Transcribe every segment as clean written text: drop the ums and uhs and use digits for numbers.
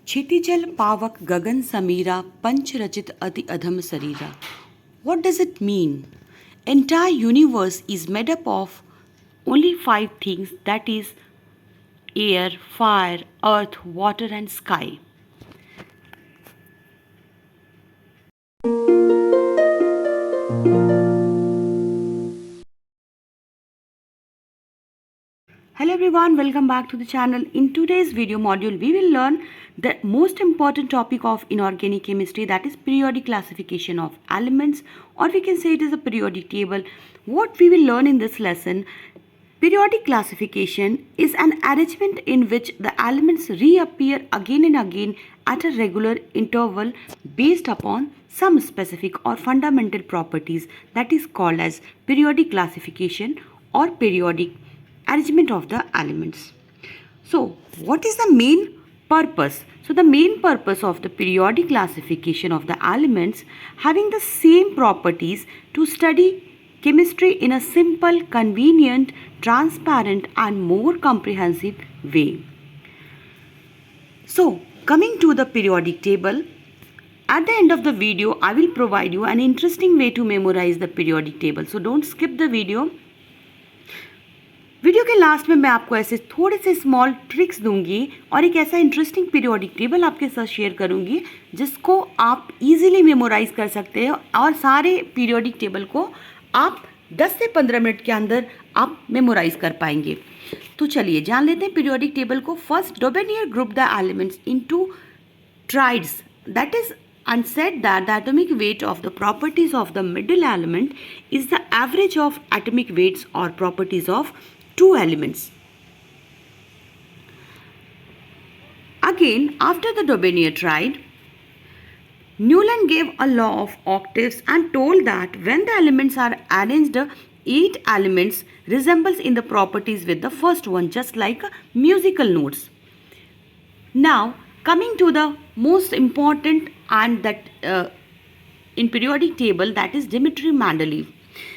क्षितिजल पावक गगन समीरा पंच रचित अति अधम शरीरा. What does it mean? Entire universe is made up of only five things, that is air, fire, earth, water and sky. Hello everyone, welcome back to the channel. In today's video module, we will learn the most important topic of inorganic chemistry, that is periodic classification of elements, or we can say it is a periodic table. What we will learn in this lesson, periodic classification is an arrangement in which the elements reappear again and again at a regular interval based upon some specific or fundamental properties, that is called as periodic classification or periodic arrangement of the elements. So, what is the main purpose? So, the main purpose of the periodic classification of the elements having the same properties to study chemistry in a simple, convenient, transparent and more comprehensive way. So, coming to the periodic table, at the end of the video, I will provide you an interesting way to memorize the periodic table. So, don't skip the video. Video के last में मैं आपको ऐसे थोड़े से small tricks दूंगी और एक ऐसा इंटरेस्टिंग पीरियोडिक टेबल आपके साथ शेयर करूंगी जिसको आप इजीली मेमोराइज कर सकते हैं और सारे पीरियोडिक टेबल को आप 10 से 15 मिनट के अंदर आप मेमोराइज कर पाएंगे. तो चलिए जान लेते हैं पीरियोडिक टेबल को. First, Dobereiner group the elements into triads, that is and said that the atomic weight of the properties of the middle element is the average of atomic weights or properties of two elements. Again, after the Dobenier triad, Newland gave a law of octaves and told that when the elements are arranged, 8 elements resembles in the properties with the first one, just like musical notes. Now, coming to the most important and that in periodic table, that is Dmitry Mendeleev.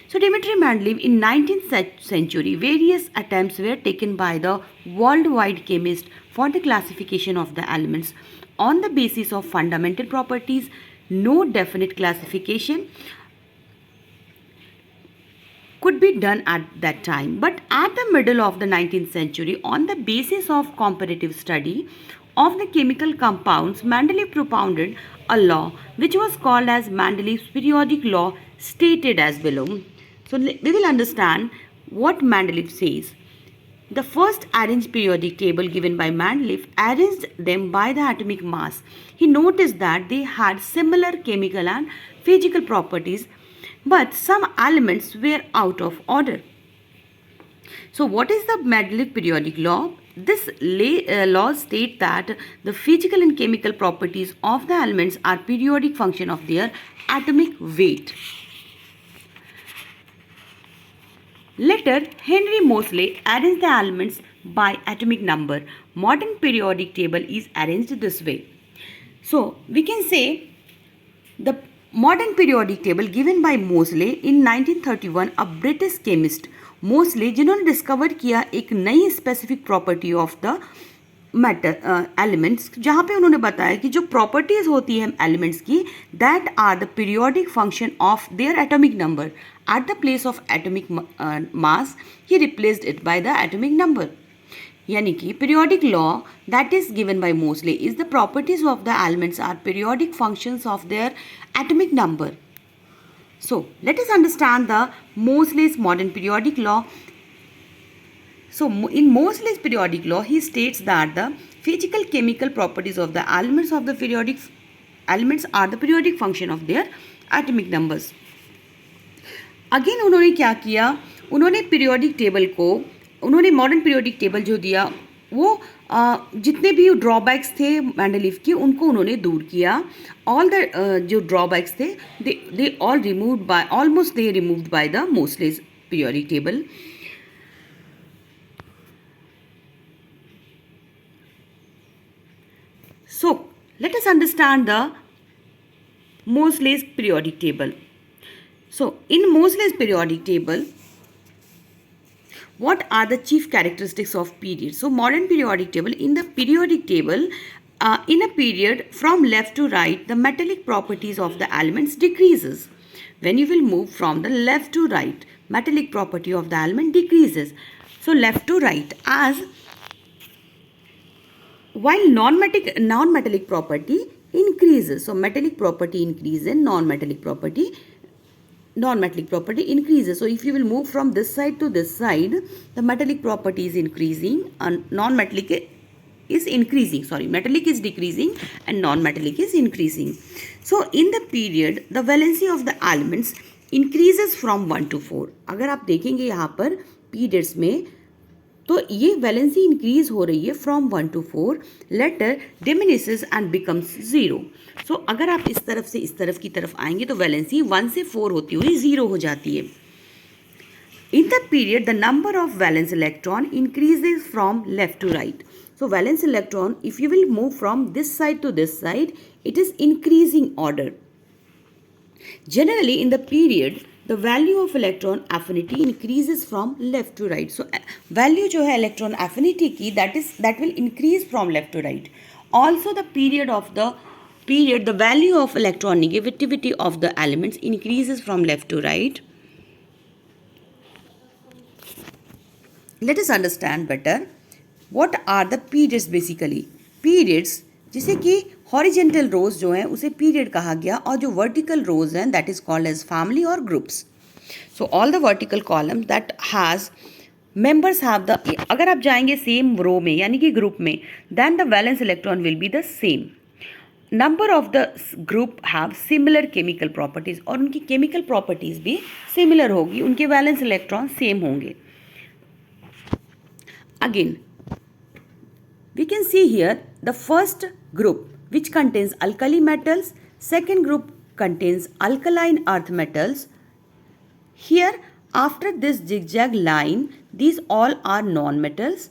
So Dmitry Mendeleev, in 19th century, various attempts were taken by the worldwide chemists for the classification of the elements on the basis of fundamental properties. No definite classification could be done at that time. But at the middle of the 19th century, on the basis of comparative study of the chemical compounds, Mendeleev propounded a law which was called as Mendeleev's periodic law, stated as below. So we will understand what Mendeleev says. The first arranged periodic table given by Mendeleev arranged them by the atomic mass. He noticed that they had similar chemical and physical properties, but some elements were out of order. So what is the Mendeleev periodic law? This law states that the physical and chemical properties of the elements are periodic function of their atomic weight. Later, Henry Moseley arranged the elements by atomic number. Modern periodic table is arranged this way. So, we can say the modern periodic table given by Moseley in 1931, a British chemist. Moseley जिन्होंने discover किया एक नई specific property of the matter elements, जहाँ पे उन्होंने बताया कि जो प्रॉपर्टीज होती है एलिमेंट्स की, that are the periodic function of their atomic number. At the place of atomic mass he replaced it by the atomic number. यानी कि periodic law that is given by Moseley is the properties of the elements are periodic functions of their atomic number. So, let us understand the Moseley's modern periodic law. So, in Moseley's periodic law, he states that the physical chemical properties of the elements of the periodic elements are the periodic function of their atomic numbers. Again, उन्होंने क्या किया? उन्होंने periodic table को, उन्होंने modern periodic table जो दिया वो जितने भी ड्रॉबैक्स थे मैंडलीव की उनको उन्होंने दूर किया. ऑल द जो ड्रॉबैक्स थे they all removed by almost they removed by the Moseley's periodic table. So let us understand the Moseley's periodic table. So in Moseley's periodic table, what are the chief characteristics of period? So modern periodic table, in the periodic table in a period from left to right, the metallic properties of the elements decreases. When you will move from the left to right, metallic property of the element decreases. So left to right, as while non-metallic property increases. So metallic property increases and non-metallic property increases. So if you will move from this side to this side, the metallic property is increasing and non-metallic is increasing. Metallic is decreasing and non-metallic is increasing. So in the period, the valency of the elements increases from 1 to 4. अगर आप देखेंगे यहाँ पर periods में, तो ये valency increase हो रही है from 1 to 4, latter diminishes and becomes 0. So अगर आप इस तरफ से इस तरफ की तरफ आएंगे तो वैलेंसी 1 से 4 होती हुई 0 हो जाती है. In the period the number of valence electron increases from left to right. So valence electron, if you will move from this side to this side, it is increasing order. Generally, in the period, the value of electron affinity increases from left to right. So, value जो है electron affinity की, that will increase from left to right. Also, the value of electron negativity of the elements increases from left to right. Let us understand better what are the periods basically. Periods जिसे कि horizontal रोज जो हैं उसे period कहा गया, और जो vertical rows हैं that is called as family और groups. So all the vertical column that has members have the, अगर आप जाएंगे सेम रो में यानी कि ग्रुप में, then the valence electron will be the same. Number of the group have similar chemical properties, और उनकी केमिकल प्रॉपर्टीज भी सिमिलर होगी, उनके वैलेंस इलेक्ट्रॉन सेम होंगे. Again we can see here the first group which contains alkali metals, second group contains alkaline earth metals. Here after this zigzag line, these all are non-metals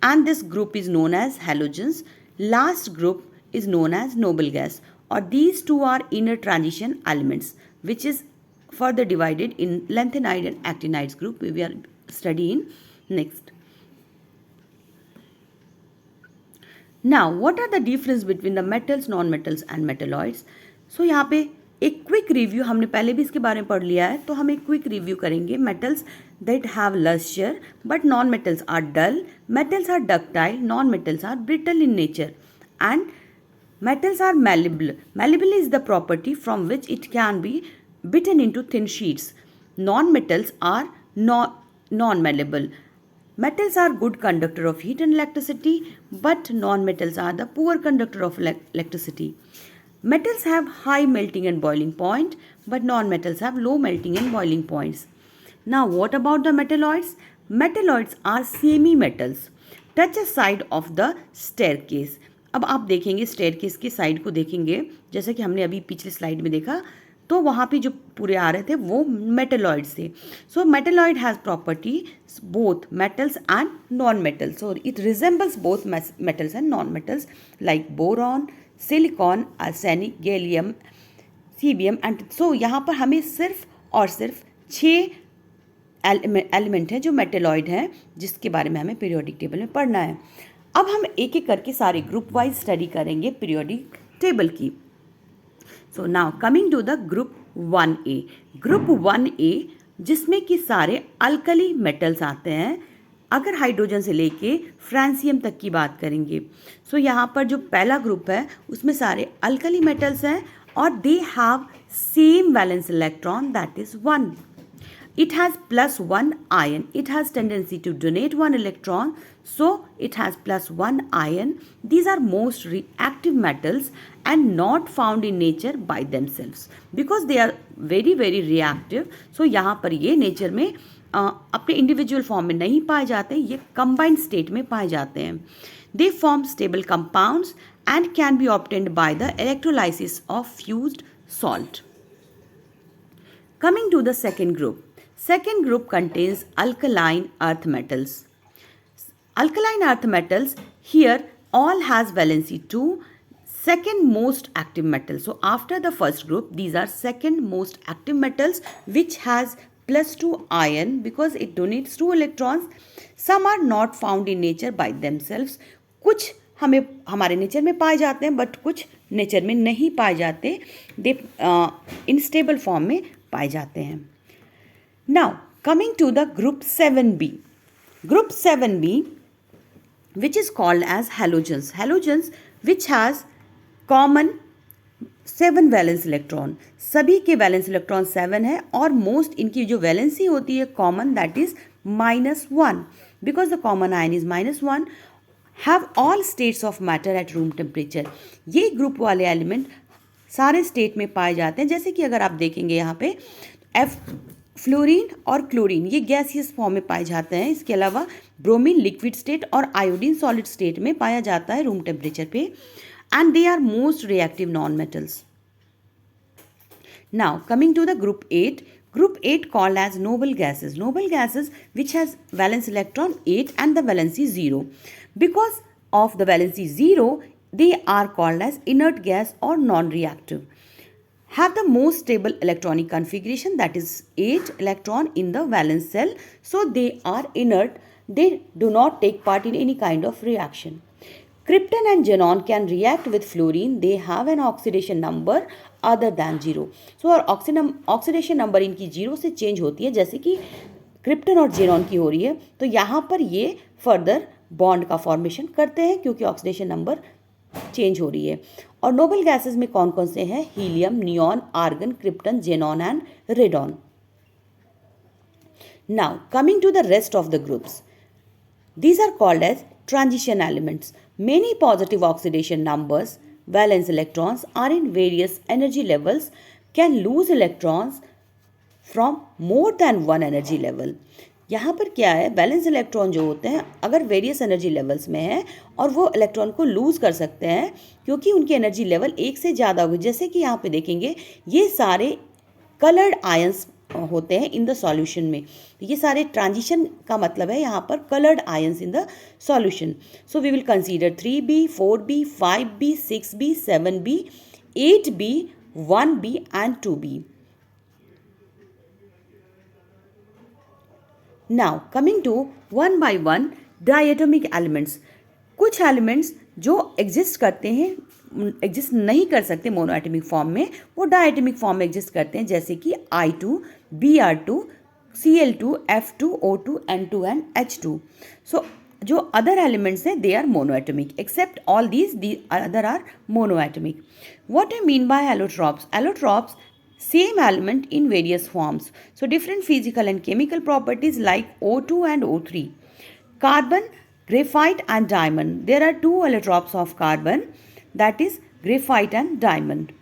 and this group is known as halogens. Last group is known as noble gas, or these two are inner transition elements which is further divided in lanthanide and actinides group we are studying next. Now, what are the difference between the metals, non-metals and metalloids? So यहाँ पे एक quick review, हमने पहले भी इसके बारे में पढ़ लिया है, तो हम एक क्विक रिव्यू करेंगे. Metals that have lustre but non metals are dull, metals are ductile, non metals are brittle in nature, and metals are malleable. Malleable is the property from which it can be bitten into thin sheets. Non-metals are non-malleable. Metals are good conductor of heat and electricity, but non-metals are the poor conductor of electricity. Metals have high melting and boiling point, but non-metals have low melting and boiling points. Now, what about the metalloids? Metalloids are semi-metals. Touch a side of the staircase. अब आप देखेंगे staircase की side को देखेंगे, जैसे कि हमने अभी पिछली स्लाइड में देखा, तो वहाँ पे जो पूरे आ रहे थे वो मेटलॉइड्स थे. So metalloid has property both metals and non metals, so it resembles both metals and non metals like boron, silicon, arsenic, gallium, stibium and. सो यहाँ पर हमें सिर्फ और सिर्फ 6 एलिमेंट हैं जो मेटलॉइड हैं, जिसके बारे में हमें पीरियोडिक टेबल में पढ़ना है. अब हम एक एक करके सारे ग्रुप वाइज स्टडी करेंगे पीरियोडिक टेबल की. So now coming to the group 1A. Group 1A जिसमें कि सारे अल्कली मेटल्स आते हैं. अगर हाइड्रोजन से लेके फ्रांसियम तक की बात करेंगे, सो यहाँ पर जो पहला ग्रुप है उसमें सारे अल्कली मेटल्स हैं और they have same valence electron, that is 1. It has +1 ion. It has tendency to donate 1 electron, so it has +1 ion. These are most reactive metals and not found in nature by themselves because they are very very reactive. So यहाँ पर ये nature में अपने individual form में नहीं पाए जाते, ये combined state में पाए जाते हैं. They form stable compounds and can be obtained by the electrolysis of fused salt. Coming to the second group. Second group contains alkaline earth metals. Alkaline earth metals here all has valency 2, second most active metal. So after the first group, these are second most active metals which has +2 ion because it donates 2 electrons. Some are not found in nature by themselves. कुछ हमारे nature में पाए जाते हैं, but कुछ nature में नहीं पाए जाते, दे इनस्टेबल फॉर्म में पाए जाते हैं। Now coming to the group 7b, group 7b which is called as halogens which has common 7 valence electron, सभी के वैलेंस इलेक्ट्रॉन 7 है और मोस्ट इनकी जो वैलेंसी होती है common, that is -1, because the common ion is -1, have all states of matter at room temperature. ये group वाले एलिमेंट सारे स्टेट में पाए जाते हैं, जैसे कि अगर आप देखेंगे यहाँ पे फ्लोरीन और क्लोरीन ये गैसियस फॉर्म में पाए जाते हैं। इसके अलावा ब्रोमीन लिक्विड स्टेट और आयोडीन सॉलिड स्टेट में पाया जाता है रूम टेम्परेचर पे, and they are most reactive non metals. Now coming to the group 8 called as noble gases which has valence electron 8 and the valency 0. Because of the valency 0, they are called as inert gas or non-reactive. Have the most stable electronic configuration, that is 8 electron in the valence shell, so they are inert, they do not take part in any kind of reaction. Krypton and xenon can react with fluorine, they have an oxidation number other than 0. So और oxidation number इनकी 0 से change होती है, जैसे कि krypton और xenon की हो रही है, तो यहाँ पर ये फर्दर बॉन्ड का फॉर्मेशन करते हैं क्योंकि ऑक्सीडेशन नंबर चेंज हो रही है। और नोबल गैसेस में कौन कौन से हैं? Helium, neon, argon, krypton, xenon and radon. Now coming to the rest of the groups, these are called as transition elements. Many positive oxidation numbers, valence electrons, are in various energy levels, can lose electrons from more than one energy level. यहाँ पर क्या है, valence electron जो होते हैं अगर various energy levels में है और वो इलेक्ट्रॉन को लूज़ कर सकते हैं क्योंकि उनकी एनर्जी लेवल एक से ज़्यादा होगी। जैसे कि यहाँ पे देखेंगे ये सारे कलर्ड आयंस होते हैं इन द सॉल्यूशन में, ये सारे ट्रांजिशन का मतलब है यहाँ पर coloured ions in the solution. So we will consider 3b, 4b, 5b, 6b, 7b, 8b, 1b and 2b. Now coming to one by one diatomic elements, कुछ एलिमेंट्स जो एग्जिस्ट करते हैं, एग्जिस्ट नहीं कर सकते मोनोएटमिक फॉर्म में, वो diatomic form में एग्जिस्ट करते हैं, जैसे कि I2, Br2, Cl2, F2, O2, N2 and H2. सो जो अदर एलिमेंट्स हैं they are monoatomic, except all these other are monoatomic. What I mean by allotropes? Allotropes same element in various forms, so different physical and chemical properties like O2 and O3. Carbon, graphite and diamond. There are two allotropes of carbon, that is graphite and diamond.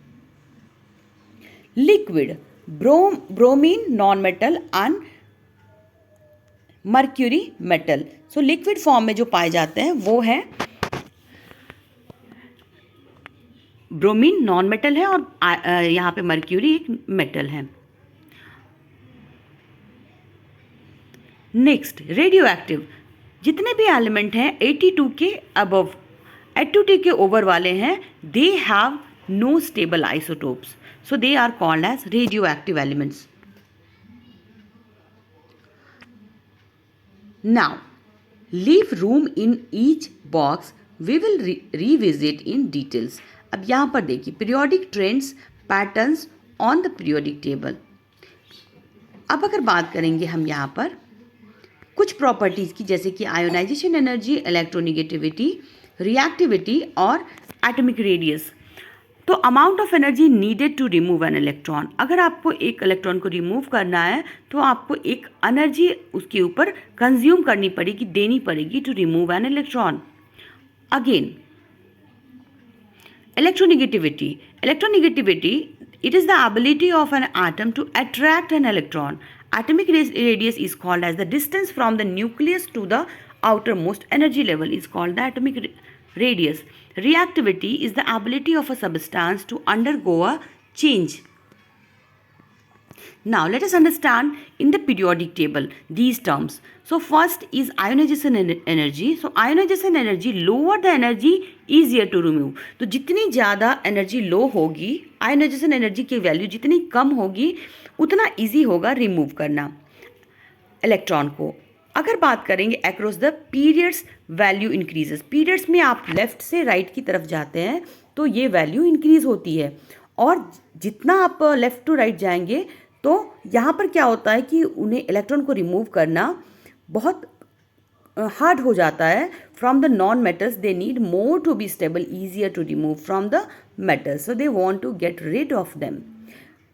Liquid, bromine non-metal and mercury metal. So liquid form में जो पाए जाते हैं वो है bromine non metal है और यहाँ पे मर्क्यूरी एक मेटल है. नेक्स्ट रेडियो एक्टिव, जितने भी एलिमेंट हैं 82 के अबव, 82 के ओवर वाले हैं, they have no stable isotopes, so they are called as radioactive elements. Now leave room in each box, we will revisit in details. अब यहाँ पर देखिए periodic trends, patterns on the periodic table. अब अगर बात करेंगे हम यहाँ पर कुछ प्रॉपर्टीज़ की, जैसे कि आयोनाइजेशन एनर्जी, इलेक्ट्रोनिगेटिविटी, रिएक्टिविटी और एटॉमिक रेडियस. तो amount of energy needed to remove an electron, अगर आपको एक इलेक्ट्रॉन को रिमूव करना है तो आपको एक एनर्जी उसके ऊपर कंज्यूम करनी पड़ेगी, देनी पड़ेगी to remove an electron. Again electronegativity, it is the ability of an atom to attract an electron. Atomic radius is called as the distance from the nucleus to the outermost energy level is called the atomic radius. Reactivity is the ability of a substance to undergo a change. Now let us understand in the periodic table these terms. So first is ionization energy. So ionization energy, lower the energy easier to remove. तो जितनी ज़्यादा energy low होगी, ionisation energy की value जितनी कम होगी उतना easy होगा remove करना इलेक्ट्रॉन को. अगर बात करेंगे across the periods value increases, periods में आप लेफ्ट से राइट की तरफ जाते हैं तो ये वैल्यू इंक्रीज होती है, और जितना आप लेफ्ट टू राइट जाएंगे तो यहाँ पर क्या होता है कि उन्हें इलेक्ट्रॉन को रिमूव करना बहुत हार्ड हो जाता है from the non metals, they need more to be stable, easier to remove from the metals, so they want to get rid of them.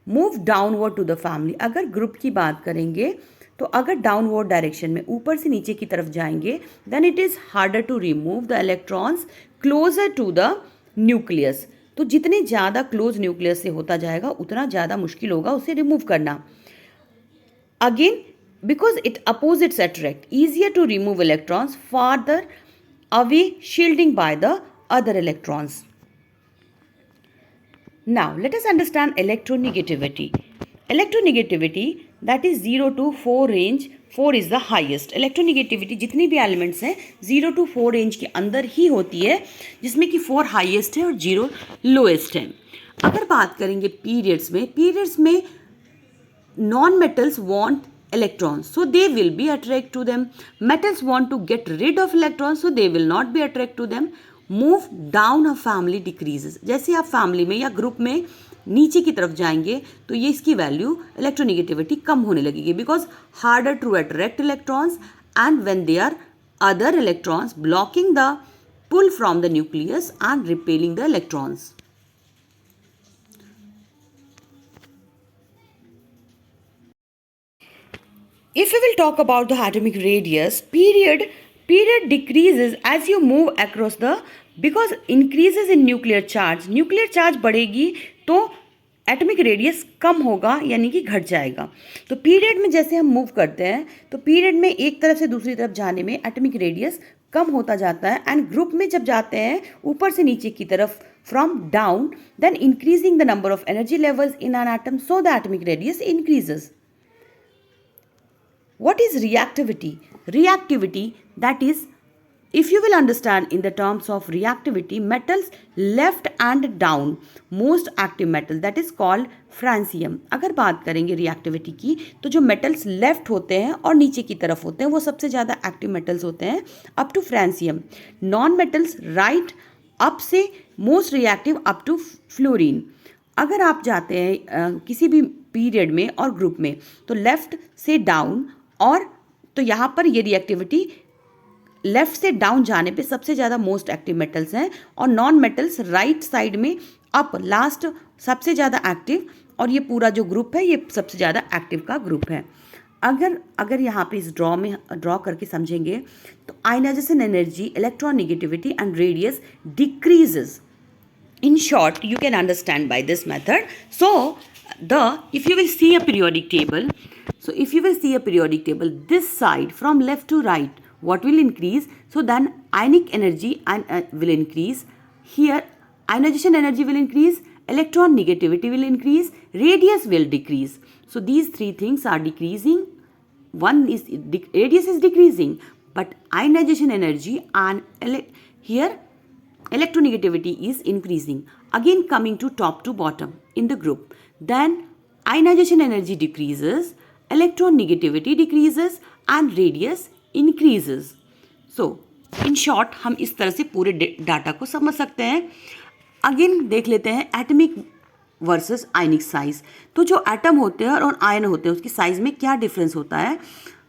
Move downward to the family, अगर group की बात करेंगे तो अगर downward direction में ऊपर से नीचे की तरफ जाएंगे then it is harder to remove the electrons closer to the nucleus, तो जितने ज़्यादा क्लोज न्यूक्लियस से होता जाएगा उतना ज़्यादा मुश्किल होगा उसे रिमूव करना। Again because it opposites attract, easier to remove electrons farther away, shielding by the other electrons. Now let us understand electronegativity. Electronegativity, that is 0 to 4 range, 4 is the highest. electronegativity जितनी भी elements हैं 0 to 4 range के अंदर ही होती है, जिसमें कि 4 highest है और 0 लोएस्ट है। अगर बात करेंगे पीरियड्स में non metals want electrons, so they will be attract to them. Metals want to get rid of electrons, so they will not be attract to them. Move down a family decreases, जैसे आप family में या group में नीचे की तरफ जाएंगे तो ये इसकी वैल्यू इलेक्ट्रोनेगेटिविटी कम होने लगेगी, because harder to attract electrons and when they are other electrons blocking the pull from the nucleus and repelling the electrons. If we will talk about the atomic radius, period decreases as you move across the, because increases in nuclear charge बढ़ेगी तो atomic radius कम होगा, यानी कि घट जाएगा। तो period में जैसे हम मूव करते हैं तो पीरियड में एक तरफ से दूसरी तरफ जाने में एटॉमिक रेडियस कम होता जाता है, एंड ग्रुप में जब जाते हैं ऊपर से नीचे की तरफ from down, then increasing the number of energy levels in an atom, so the atomic radius increases. What is reactivity? Reactivity, that is, if you will understand in the terms of reactivity, metals left and down, most active metal, that is called francium. अगर बात करेंगे reactivity की तो जो metals left होते हैं और नीचे की तरफ होते हैं वो सबसे ज़्यादा active metals होते हैं up to francium. Non metals right up से most reactive up to fluorine. अगर आप जाते हैं किसी भी पीरियड में और ग्रुप में तो लेफ्ट से डाउन, और तो यहाँ पर ये रिएक्टिविटी लेफ्ट से डाउन जाने पे सबसे ज़्यादा मोस्ट एक्टिव मेटल्स हैं, और नॉन मेटल्स राइट साइड में अप लास्ट सबसे ज़्यादा एक्टिव, और ये पूरा जो ग्रुप है ये सबसे ज़्यादा एक्टिव का ग्रुप है। अगर यहाँ पे इस ड्रॉ करके समझेंगे तो ionisation energy, electron negativity and radius decreases. In short, you can understand by this method. So, if you will see a periodic table, this side from left to right, what will increase? So then ionic energy will increase. Here, ionization energy will increase, electron negativity will increase, radius will decrease. So these three things are decreasing. One is radius is decreasing, but ionization energy and here electronegativity is increasing. Again coming to top to bottom in the group, then ionization energy decreases, electron negativity decreases and radius increases. So in short हम इस तरह से पूरे data को समझ सकते हैं। Again देख लेते हैं एटमिक वर्सेस आयनिक साइज। तो जो एटम होते हैं और आयन होते हैं उसकी साइज में क्या डिफरेंस होता है?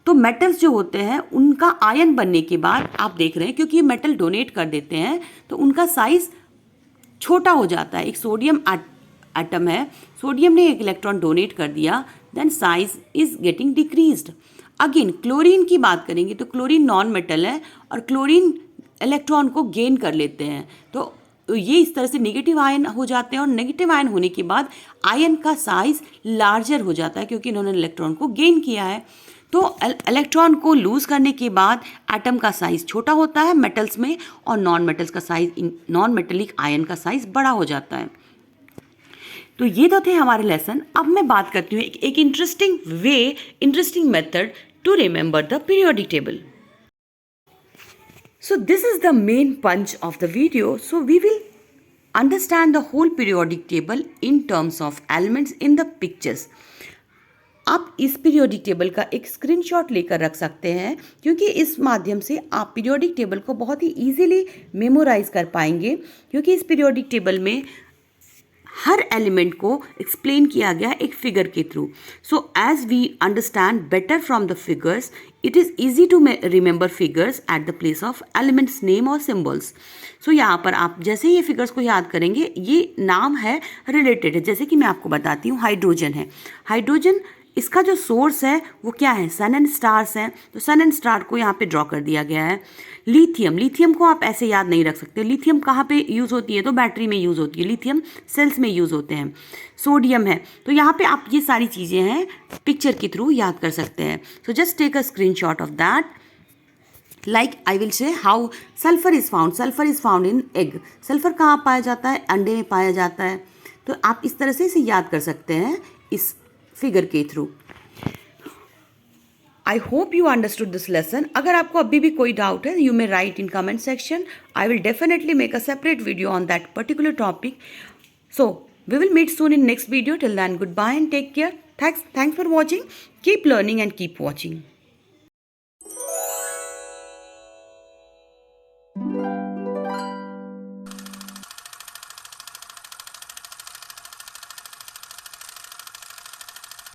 तो मेटल्स जो होते हैं उनका आयन बनने के बाद आप देख रहे हैं, क्योंकि ये मेटल डोनेट कर देते हैं तो उनका साइज छोटा हो जाता है। एक सोडियम एटम है, सोडियम ने एक इलेक्ट्रॉन डोनेट कर दिया, then size is getting decreased. Again chlorine की बात करेंगे तो क्लोरीन नॉन मेटल है और क्लोरीन इलेक्ट्रॉन को गेन कर लेते हैं, तो ये इस तरह से नेगेटिव आयन हो जाते हैं, और नेगेटिव आयन होने के बाद आयन का साइज लार्जर हो जाता है क्योंकि इन्होंने इलेक्ट्रॉन को गेन किया है। तो इलेक्ट्रॉन को लूज करने के बाद एटम का साइज छोटा होता है मेटल्स में, और नॉन मेटल्स का साइज, नॉन मेटेलिक आयन का साइज बड़ा हो जाता है। तो ये तो थे हमारे लेसन। अब मैं बात करती हूँ एक interesting method to remember the periodic table. So this is the main punch of the video. So we will understand the whole periodic table in terms of elements in the pictures. आप इस periodic table का एक screenshot लेकर रख सकते हैं, क्योंकि इस माध्यम से आप पीरियोडिक टेबल को बहुत ही इजीली मेमोराइज कर पाएंगे, क्योंकि इस पीरियोडिक टेबल में हर एलिमेंट को एक्सप्लेन किया गया एक फिगर के through. So as we understand better from the figures, it is easy to remember figures at the place of elements name और सिम्बल्स. सो यहाँ पर आप जैसे ही ये फिगर्स को याद करेंगे, ये नाम है रिलेटेड है. जैसे कि मैं आपको बताती हूँ, हाइड्रोजन है. हाइड्रोजन, इसका जो सोर्स है वो क्या है, सन एंड स्टार्स है. तो सन एंड स्टार को यहाँ पे ड्रॉ कर दिया गया है. लिथियम, लिथियम को आप ऐसे याद नहीं रख सकते. लिथियम कहाँ पे यूज़ होती है, तो बैटरी में यूज़ होती है. लिथियम सेल्स में यूज़ होते हैं. सोडियम है, तो यहाँ पे आप ये सारी चीज़ें हैं पिक्चर के थ्रू याद कर सकते हैं. So just take a screenshot of that. Like I will say how sulphur is found. Sulphur is found in egg. Sulphur कहाँ पाया जाता है, अंडे में पाया जाता है. तो आप इस तरह से इसे याद कर सकते हैं इस फिगर के through. I hope you understood this lesson. अगर आपको अभी भी कोई डाउट है, you may right in comment section. I will definitely make a separate video on that particular topic. So we will meet soon in next video. Till then, goodbye and take care. Thanks for watching. Keep learning and keep watching.